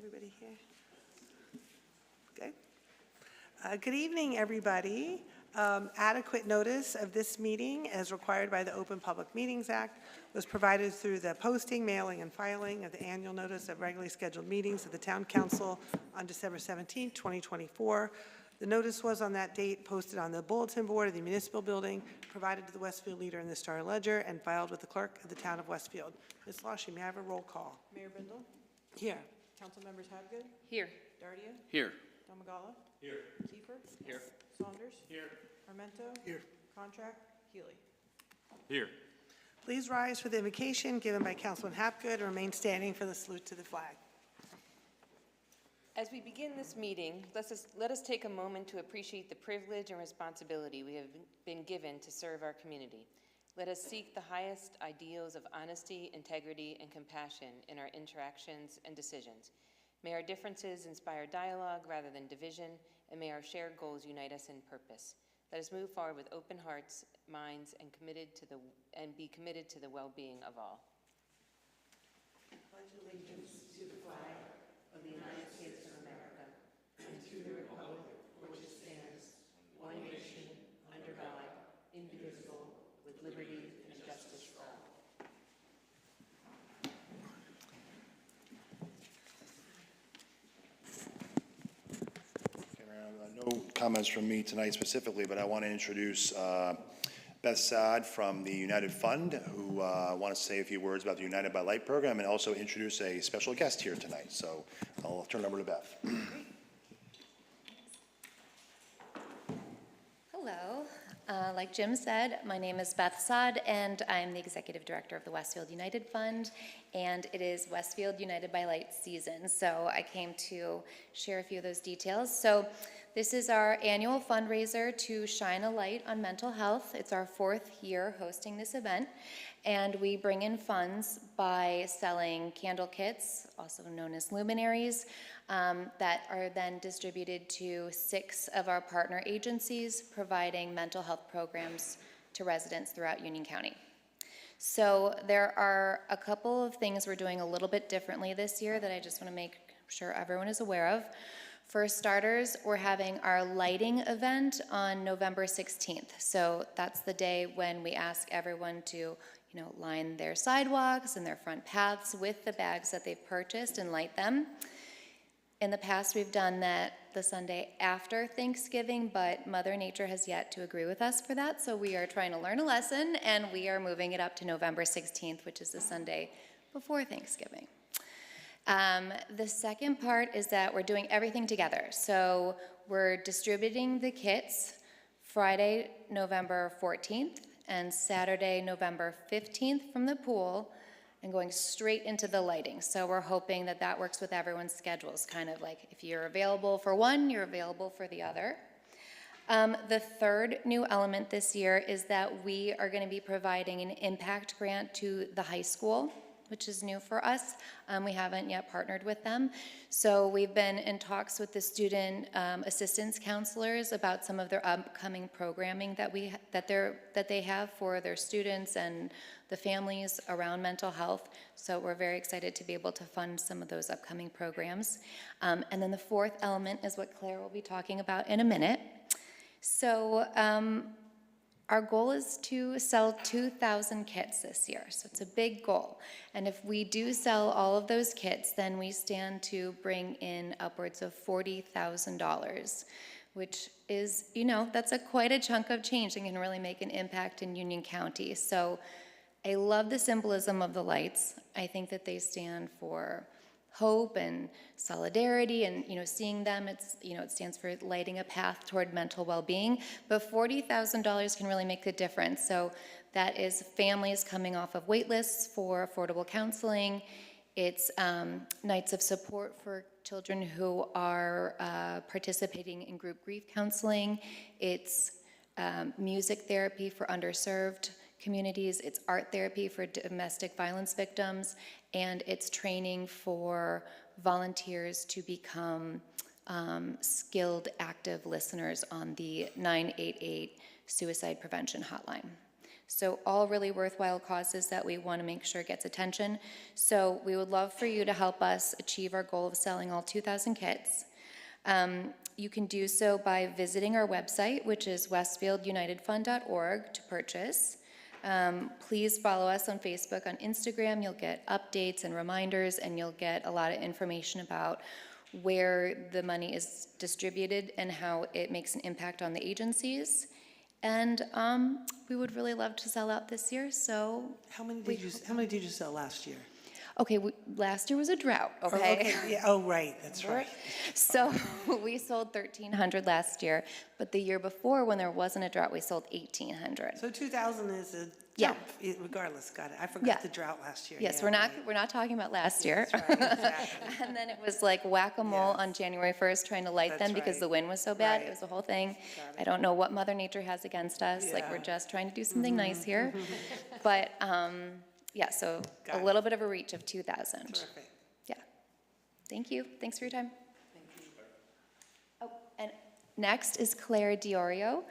Everybody here? Good. Good evening, everybody. Adequate notice of this meeting, as required by the Open Public Meetings Act, was provided through the posting, mailing, and filing of the annual notice of regularly scheduled meetings of the Town Council on December 17, 2024. The notice was on that date posted on the bulletin board of the municipal building, provided to the Westfield Leader in the Star Ledger, and filed with the clerk of the Town of Westfield. Ms. Lawshie, may I have a roll call? Mayor Bindle? Here. Council members Habgood? Here. Dardia? Here. Domagala? Here. Kiefer? Here. Saunders? Here. Armento? Here. Contract? Healy. Here. Please rise for the invocation given by Councilman Hapgood and remain standing for the salute to the flag. As we begin this meeting, let us take a moment to appreciate the privilege and responsibility we have been given to serve our community. Let us seek the highest ideals of honesty, integrity, and compassion in our interactions and decisions. May our differences inspire dialogue rather than division, and may our shared goals unite us in purpose. Let us move forward with open hearts, minds, and be committed to the well-being of all. I pledge allegiance to the flag of the United States of America and to the republic for which it stands, one nation, under God, indivisible, with liberty and justice for all. No comments from me tonight specifically, but I want to introduce Beth Saad from the United Fund, who wants to say a few words about the United by Light program, and also introduce a special guest here tonight. So I'll turn it over to Beth. Hello. Like Jim said, my name is Beth Saad, and I'm the Executive Director of the Westfield United Fund, and it is Westfield United by Light season, so I came to share a few of those details. So this is our annual fundraiser to shine a light on mental health. It's our 4th year hosting this event, and we bring in funds by selling candle kits, also known as luminaries, that are then distributed to 6 of our partner agencies, providing mental health programs to residents throughout Union County. So there are a couple of things we're doing a little bit differently this year that I just want to make sure everyone is aware of. For starters, we're having our lighting event on November 16th. So that's the day when we ask everyone to, line their sidewalks and their front paths with the bags that they've purchased and light them. In the past, we've done that the Sunday after Thanksgiving, but Mother Nature has yet to agree with us for that, so we are trying to learn a lesson, and we are moving it up to November 16th, which is the Sunday before Thanksgiving. The second part is that we're doing everything together. So we're distributing the kits Friday, November 14th, and Saturday, November 15th from the pool, and going straight into the lighting. So we're hoping that that works with everyone's schedules, kind of like if you're available for one, you're available for the other. The third new element this year is that we are going to be providing an impact grant to the high school, which is new for us. We haven't yet partnered with them. So we've been in talks with the student assistance counselors about some of their upcoming programming that they have for their students and the families around mental health. So we're very excited to be able to fund some of those upcoming programs. And then the fourth element is what Claire will be talking about in a minute. So our goal is to sell 2,000 kits this year, so it's a big goal. And if we do sell all of those kits, then we stand to bring in upwards of $40,000, which is, that's quite a chunk of change and can really make an impact in Union County. So I love the symbolism of the lights. I think that they stand for hope and solidarity, and seeing them, it stands for lighting a path toward mental well-being. But $40,000 can really make a difference. So that is families coming off of wait lists for affordable counseling. It's nights of support for children who are participating in group grief counseling. It's music therapy for underserved communities. It's art therapy for domestic violence victims, and it's training for volunteers to become skilled active listeners on the 988 suicide prevention hotline. So all really worthwhile causes that we want to make sure gets attention. So we would love for you to help us achieve our goal of selling all 2,000 kits. You can do so by visiting our website, which is westfieldunitedfund.org, to purchase. Please follow us on Facebook, on Instagram. You'll get updates and reminders, and you'll get a lot of information about where the money is distributed and how it makes an impact on the agencies. And we would really love to sell out this year, so. How many did you sell last year? Okay, last year was a drought, Oh, okay? yeah, oh, right, that's right. So we sold 1,300 last year, but the year before, when there wasn't a drought, we sold 1,800. So 2,000 is a Yeah. jump, regardless, got it. I Yeah. forgot the drought last year. Yes, Yeah, we're not talking about last year. That's right, exactly. And then it was like whack-a-mole Yes. on January 1st, trying to light them That's because the right. wind was so bad. Right. It was a whole thing. Got it. I don't know what Mother Nature has against us. Like, we're Yeah. Mm-hmm. just trying to do something nice here. But, yeah, so Got a it. little bit of a reach of 2,000. Terrific. Yeah. Thank you. Thanks for your time. Oh, and next is Claire Diorio,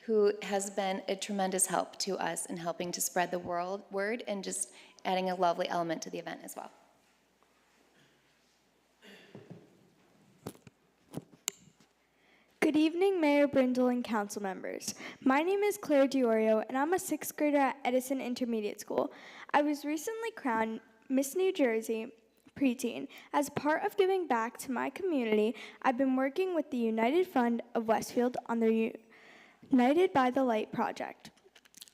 who has been a tremendous help to us in helping to spread the word and just adding a lovely element to the event as well. Good evening, Mayor Brindle and council members. My name is Claire Diorio, and I'm a sixth grader at Edison Intermediate School. I was recently crowned Miss New Jersey preteen. As part of giving back to my community, I've been working with the United Fund of Westfield on their United by the Light project.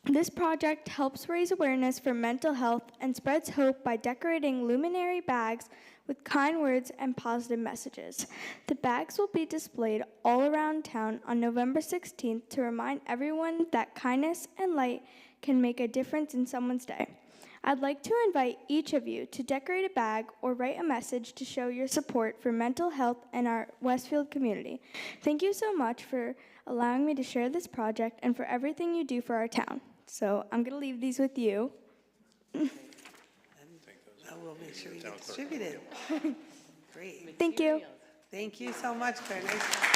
This project helps raise awareness for mental health and spreads hope by decorating luminary bags with kind words and positive messages. The bags will be displayed all around town on November 16th to remind everyone that kindness and light can make a difference in someone's day. I'd like to invite each of you to decorate a bag or write a message to show your support for mental health in our Westfield community. Thank you so much for allowing me to share this project and for everything you do for our town. So I'm going to leave these with you. And we'll make sure you get distributed. Great. Thank you. Thank you so much, Claire. Nice job.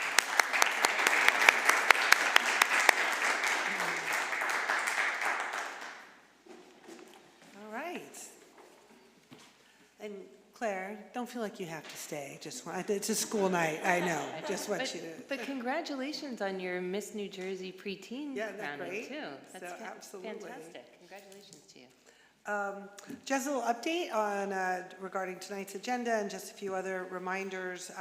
All right. And Claire, don't feel like you have to stay. It's a school night, I know. Just want you to. But congratulations on your Miss New Jersey preteen Yeah, isn't that crowning, great? too. So, That's absolutely. fantastic. Congratulations to you. Just a little update on regarding tonight's agenda and just a few other reminders.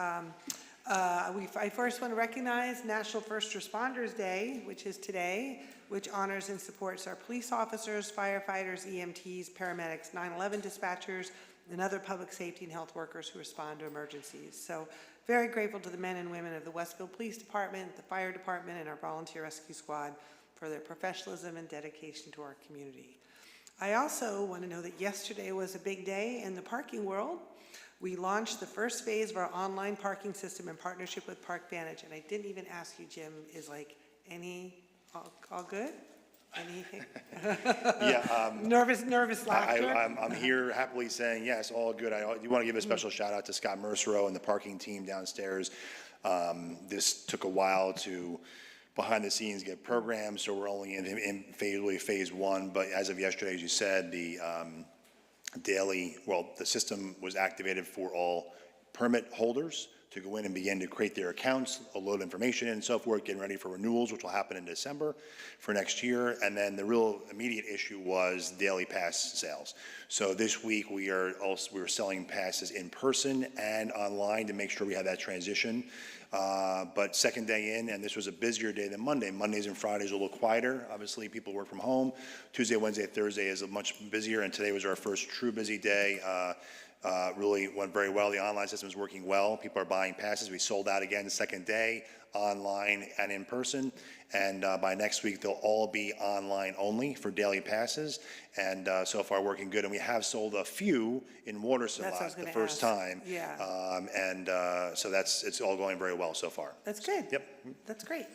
I first want to recognize National First Responders Day, which is today, which honors and supports our police officers, firefighters, EMTs, paramedics, 911 dispatchers, and other public safety and health workers who respond to emergencies. So very grateful to the men and women of the Westfield Police Department, the Fire Department, and our Volunteer Rescue Squad for their professionalism and dedication to our community. I also want to know that yesterday was a big day in the parking world. We launched the first phase of our online parking system in partnership with Park Vantage, and I didn't even ask you, Jim, is like all good? Anything? Yeah. Nervous laughter? I'm here happily saying, yes, all good. I do want to give a special shout out to Scott Mercero and the parking team downstairs. This took a while to, behind the scenes, get programmed, so we're only in phase one, but as of yesterday, as you said, the system was activated for all permit holders to go in and begin to create their accounts, load information and so forth, getting ready for renewals, which will happen in December for next year. And then the real immediate issue was daily pass sales. So this week we were selling passes in person and online to make sure we have that transition. But second day in, and this was a busier day than Monday. Mondays and Fridays are a little quieter. Obviously, people work from home. Tuesday, Wednesday, Thursday is much busier, and today was our first true busy day. Really went very well. The online system is working well. People are buying passes. We sold out again the second day, online and in person. And by next week, they'll all be online only for daily passes. And so far, working good. And we have sold a few in Waterston That's what I was the gonna first ask. time. Yeah. So it's all going very well so far. That's good. Yep. That's great.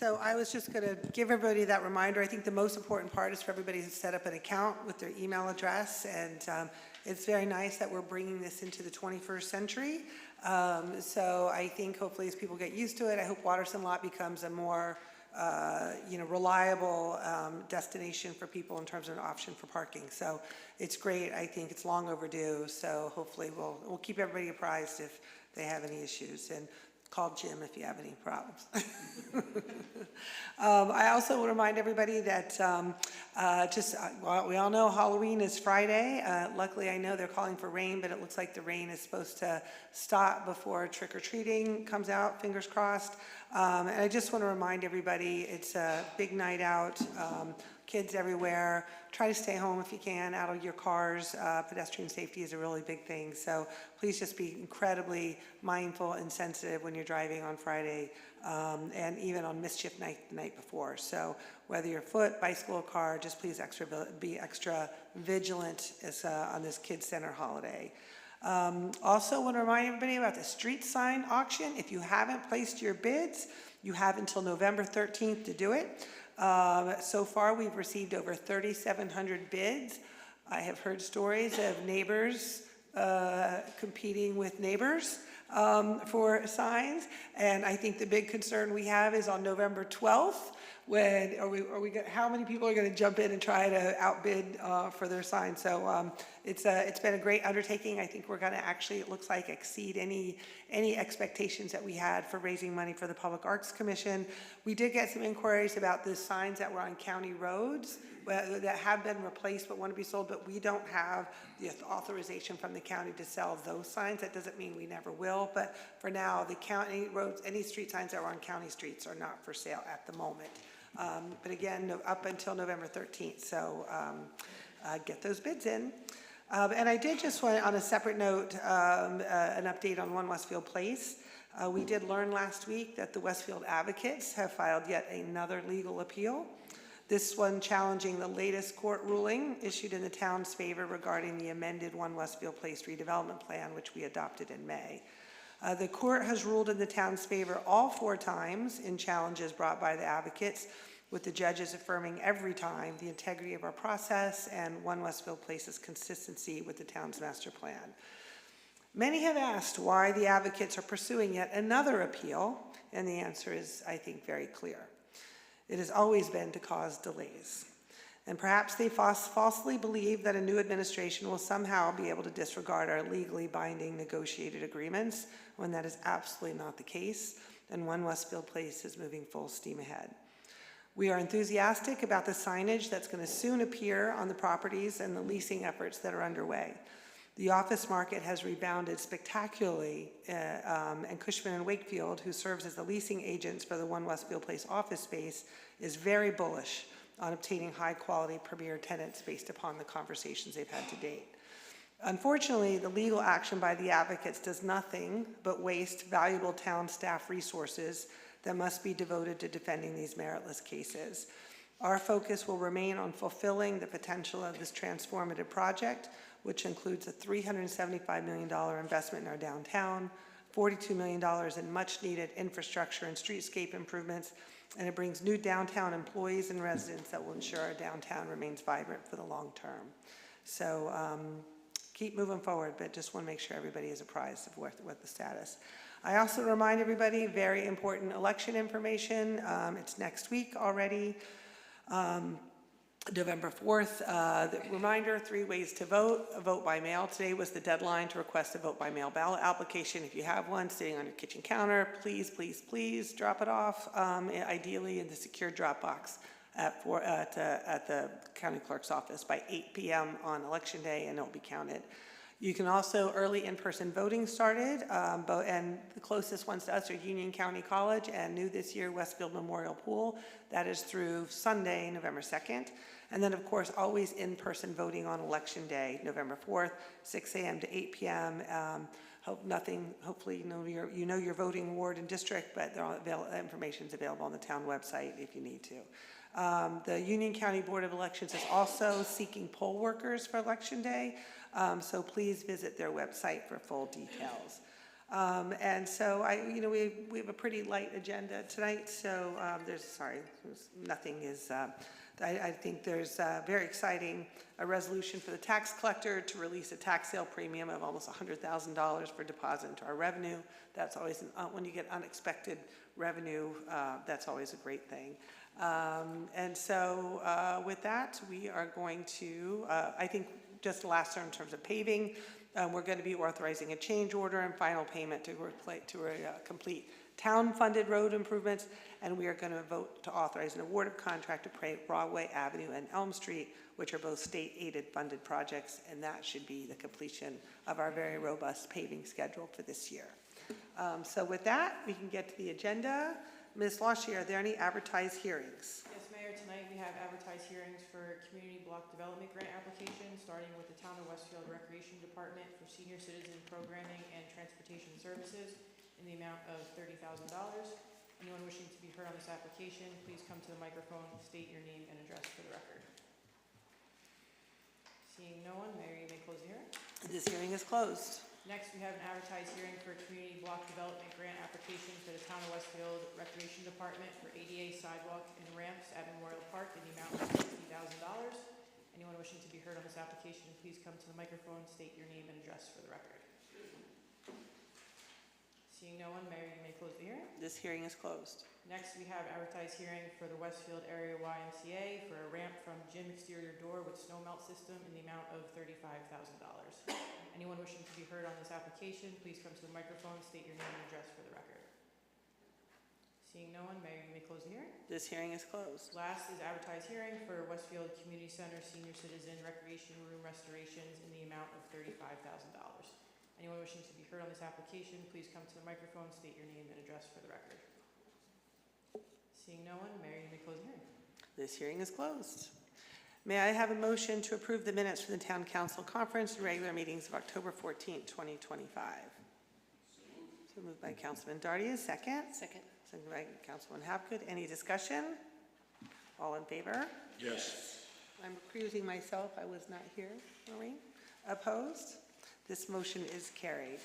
So I was just going to give everybody that reminder. I think the most important part is for everybody to set up an account with their email address. And it's very nice that we're bringing this into the 21st century. So I think hopefully as people get used to it, I hope Waterston Lot becomes a more reliable destination for people in terms of an option for parking. So it's great. I think it's long overdue. So hopefully we'll keep everybody apprised if they have any issues. And call Jim if you have any problems. I also want to remind everybody that well, we all know Halloween is Friday. Luckily, I know they're calling for rain, but it looks like the rain is supposed to stop before trick-or-treating comes out, fingers crossed. And I just want to remind everybody, it's a big night out, kids everywhere. Try to stay home if you can, out of your cars. Pedestrian safety is a really big thing. So please just be incredibly mindful and sensitive when you're driving on Friday, and even on mischief night the night before. So whether you're foot, bicycle, or car, just please be extra vigilant on this Kids Center holiday. Also want to remind everybody about the street sign auction. If you haven't placed your bids, you have until November 13th to do it. So far, we've received over 3,700 bids. I have heard stories of neighbors competing with neighbors for signs, and I think the big concern we have is on November 12th. When how many people are going to jump in and try to outbid for their sign? So it's been a great undertaking. I think we're going to actually, it looks like, exceed any expectations that we had for raising money for the Public Arts Commission. We did get some inquiries about the signs that were on county roads that have been replaced but want to be sold, but we don't have the authorization from the county to sell those signs. That doesn't mean we never will, but for now, the county roads, any street signs that are on county streets are not for sale at the moment. But again, up until November 13th, so get those bids in. And I did just want, on a separate note, an update on 1 Westfield Place. We did learn last week that the Westfield advocates have filed yet another legal appeal. This one challenging the latest court ruling issued in the town's favor regarding the amended 1 Westfield Place redevelopment plan, which we adopted in May. The court has ruled in the town's favor all 4 times in challenges brought by the advocates, with the judges affirming every time the integrity of our process and 1 Westfield Place's consistency with the town's master plan. Many have asked why the advocates are pursuing yet another appeal, and the answer is, I think, very clear. It has always been to cause delays. And perhaps they falsely believe that a new administration will somehow be able to disregard our legally binding negotiated agreements, when that is absolutely not the case, and 1 Westfield Place is moving full steam ahead. We are enthusiastic about the signage that's going to soon appear on the properties and the leasing efforts that are underway. The office market has rebounded spectacularly, and Cushman & Wakefield, who serves as the leasing agents for the 1 Westfield Place office space, is very bullish on obtaining high-quality premier tenants based upon the conversations they've had to date. Unfortunately, the legal action by the advocates does nothing but waste valuable town staff resources that must be devoted to defending these meritless cases. Our focus will remain on fulfilling the potential of this transformative project, which includes a $375 million investment in our downtown, $42 million in much-needed infrastructure and streetscape improvements, and it brings new downtown employees and residents that will ensure our downtown remains vibrant for the long term. So keep moving forward, but just want to make sure everybody is apprised of what the status. I also remind everybody, very important election information. It's next week already. November 4th, the reminder, 3 ways to vote. A vote by mail. Today was the deadline to request a vote by mail ballot application. If you have one sitting on your kitchen counter, please, please, please drop it off, ideally in the secure drop box at the county clerk's office by 8 p.m. on election day, and it will be counted. You can also, early in-person voting started, and the closest ones to us are Union County College and new this year, Westfield Memorial Pool. That is through Sunday, November 2nd. And then, of course, always in-person voting on Election Day, November 4th, 6 a.m. to 8 p.m. Hopefully you know your voting ward and district, but information is available on the town website if you need to. The Union County Board of Elections is also seeking poll workers for Election Day, so please visit their website for full details. And so we have a pretty light agenda tonight, so nothing is I think there's a very exciting resolution for the tax collector to release a tax sale premium of almost $100,000 for deposit into our revenue. That's always, when you get unexpected revenue, that's always a great thing. And so with that, we are going to, I think just the last term in terms of paving, we're going to be authorizing a change order and final payment to complete town-funded road improvements, and we are going to vote to authorize an award of contract to pave Broadway Avenue and Elm Street, which are both state-aided funded projects, and that should be the completion of our very robust paving schedule for this year. So with that, we can get to the agenda. Ms. Lawshe, are there any advertised hearings? Yes, Mayor, tonight we have advertised hearings for community block development grant applications, starting with the Town of Westfield Recreation Department for senior citizen programming and transportation services in the amount of $30,000. Anyone wishing to be heard on this application, please come to the microphone, state your name and address for the record. Seeing no one, Mayor, you may close the hearing. This hearing is closed. Next, we have an advertised hearing for a community block development grant application for the Town of Westfield Recreation Department for ADA sidewalk and ramps at Memorial Park in the amount of $60,000. Anyone wishing to be heard on this application, please come to the microphone, state your name and address for the record. Seeing no one, Mayor, you may close the hearing. This hearing is closed. Next, we have advertised hearing for the Westfield Area YMCA for a ramp from gym exterior door with snow melt system in the amount of $35,000. Anyone wishing to be heard on this application, please come to the microphone, state your name and address for the record. Seeing no one, Mayor, you may close the hearing. This hearing is closed. Last is advertised hearing for Westfield Community Center Senior Citizen Recreation Room restorations in the amount of $35,000. Anyone wishing to be heard on this application, please come to the microphone, state your name and address for the record. Seeing no one, Mayor, you may close the hearing. This hearing is closed. May I have a motion to approve the minutes from the Town Council Conference and regular meetings of October 14th, 2025? So moved by Councilman Darty, a second. Second. Second by Councilman Hapgood. Any discussion? All in favor? Yes. I'm recusing myself. I was not here. Maureen? Opposed? This motion is carried.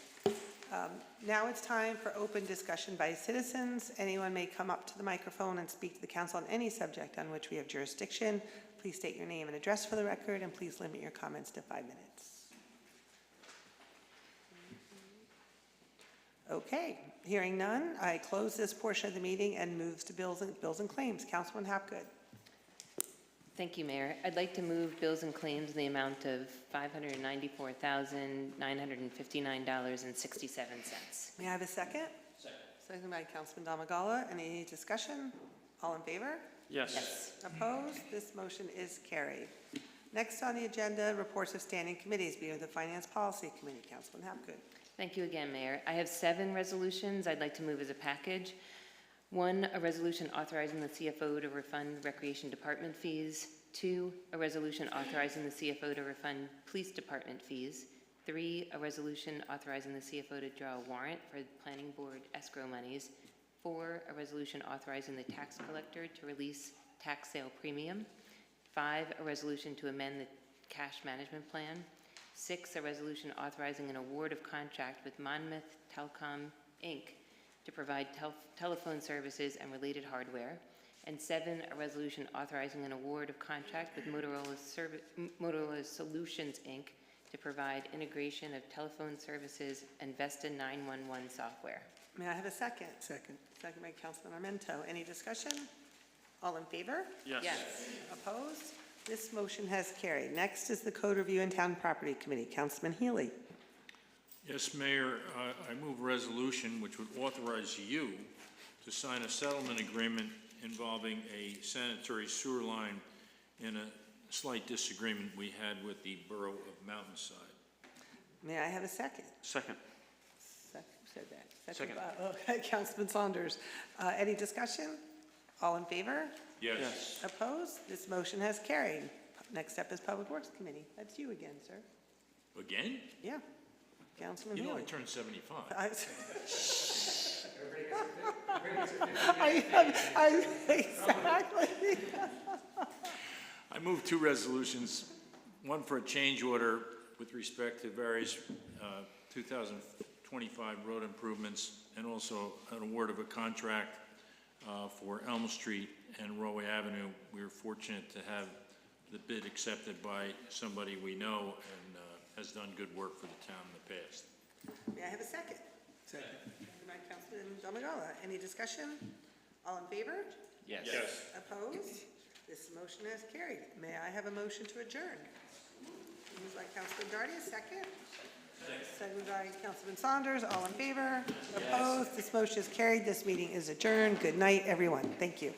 Now it's time for open discussion by citizens. Anyone may come up to the microphone and speak to the council on any subject on which we have jurisdiction. Please state your name and address for the record, and please limit your comments to 5 minutes. Okay, hearing none, I close this portion of the meeting and moves to bills and claims. Councilman Hapgood. Thank you, Mayor. I'd like to move bills and claims in the amount of $594,959.67. May I have a second? Second. Second by Councilman Damagala. Any discussion? All in favor? Yes. Opposed? This motion is carried. Next on the agenda, reports of standing committees, being the Finance Policy Committee. Councilman Hapgood. Thank you again, Mayor. I have 7 resolutions I'd like to move as a package. 1, a resolution authorizing the CFO to refund Recreation Department fees. 2, a resolution authorizing the CFO to refund Police Department fees. 3, a resolution authorizing the CFO to draw a warrant for Planning Board escrow monies. 4, a resolution authorizing the tax collector to release tax sale premium. 5, a resolution to amend the cash management plan. 6, a resolution authorizing an award of contract with Monmouth Telecom, Inc. to provide telephone services and related hardware. And 7, a resolution authorizing an award of contract with Motorola Solutions, Inc. to provide integration of telephone services and Vesta 911 software. May I have a second? Second. Second by Councilman Armento. Any discussion? All in favor? Yes. Opposed? This motion has carried. Next is the Code Review and Town Property Committee. Councilman Healy. Yes, Mayor, I move a resolution which would authorize you to sign a settlement agreement involving a sanitary sewer line in a slight disagreement we had with the Borough of Mountainside. May I have a second? Second. Who said that? Second. Councilman Saunders. Any discussion? All in favor? Yes. Opposed? This motion has carried. Next up is Public Works Committee. That's you again, sir. Again? Yeah. Councilman You know I Healy. turned 75. Exactly. I move 2 resolutions, one for a change order with respect to various 2025 road improvements, and also an award of a contract for Elm Street and Roe Avenue. We were fortunate to have the bid accepted by somebody we know and has done good work for the town in the past. May I have a second? Second. Seconded by Councilman Domagala. Any discussion? All in favor? Yes. Opposed? This motion has carried. May I have a motion to adjourn? Moved by Councilman Darty, a second. Seconded by Councilman Saunders. All in favor? Opposed? This motion is carried. This meeting is adjourned. Good night, everyone. Thank you.